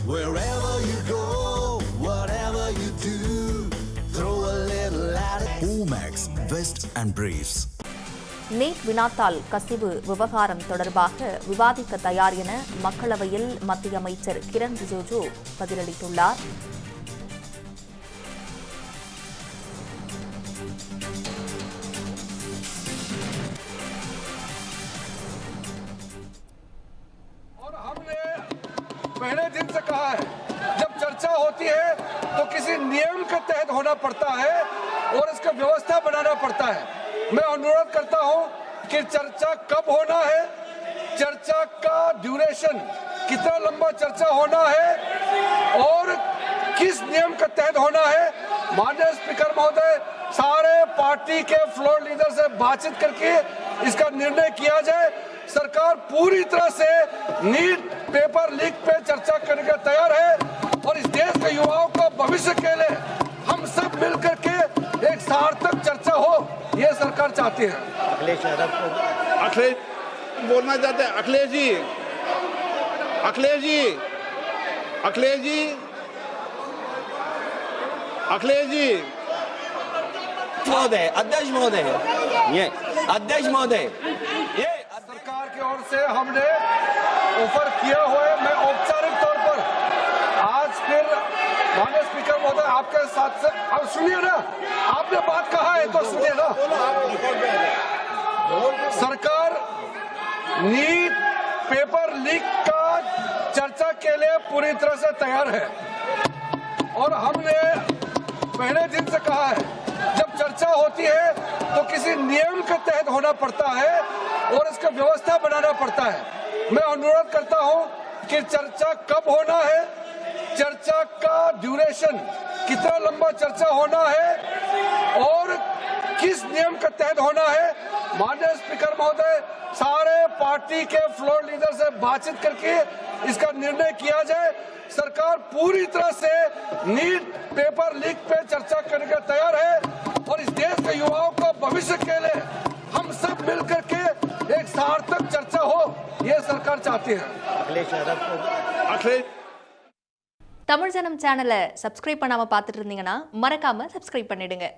Wherever you go, whatever you do, throw a little at it. Omax, Vest and Briefs. NEET வினாத்தாள் கசிவு விவகாரம் தொடர்பாக விவாதிக்க தயார் என மக்களவையில் மத்திய அமைச்சர் கிரண் ரிஜிஜு பதிலளித்துள்ளார். पहले दिन से कहा है, जब चर्चा होती है तो किसी नियम के तहत होना पड़ता है और इसका व्यवस्था बनाना पड़ता है। मैं अनुरोध करता हूं कि चर्चा कब होना है, चर्चा का ड्यूरेशन कितना लंबा चर्चा होना है और किस नियम के तहत होना है। माननीय स्पीकर महोदय, सारे पार्टी के फ्लोर लीडर से बातचीत करके इसका निर्णय किया जाए। सरकार पूरी तरह से नीट पेपर लीक पे चर्चा करने के तैयार है और इस देश के युवाओं को भविष्य के लिए हम सब मिलकर के एक सार्थक चर्चा हो, ये सरकार चाहती है। अखिलेश बोलना चाहते हैं। अखिलेश जी, अखिलेश जी, अखिलेश जी, अखिलेश जी, महोदय, अध्यक्ष महोदय, ये अध्यक्ष महोदय, ये सरकार की ओर से हमने ऑफर किया हुआ है। मैं औपचारिक तौर पर आज फिर माननीय स्पीकर महोदय आपके साथ से अब सुनिए ना, आपने बात कहा है तो सुनिए ना। सरकार नीट पेपर लीक का चर्चा के लिए पूरी तरह से तैयार है और हमने पहले दिन से कहा है, जब चर्चा होती है तो किसी नियम के तहत होना पड़ता है और इसका व्यवस्था बनाना पड़ता है। मैं अनुरोध करता हूं कि चर्चा कब होना है, चर्चा का ड्यूरेशन कितना लंबा चर्चा होना है और किस नियम के तहत होना है। माननीय स्पीकर महोदय, सारे पार्टी के फ्लोर लीडर से बातचीत करके इसका निर्णय किया जाए। सरकार पूरी तरह से नीट पेपर लीक पे चर्चा करने के तैयार है और इस देश के युवाओं को भविष्य के लिए हम सब मिलकर के एक सार्थक चर्चा हो, ये सरकार चाहती है। अखिलेश தமிழ் ஜனம் சேனலை சப்ஸ்கிரைப் பண்ணாம பார்த்துட்டு இருந்தீங்கன்னா மறக்காம சப்ஸ்கிரைப் பண்ணிடுங்க.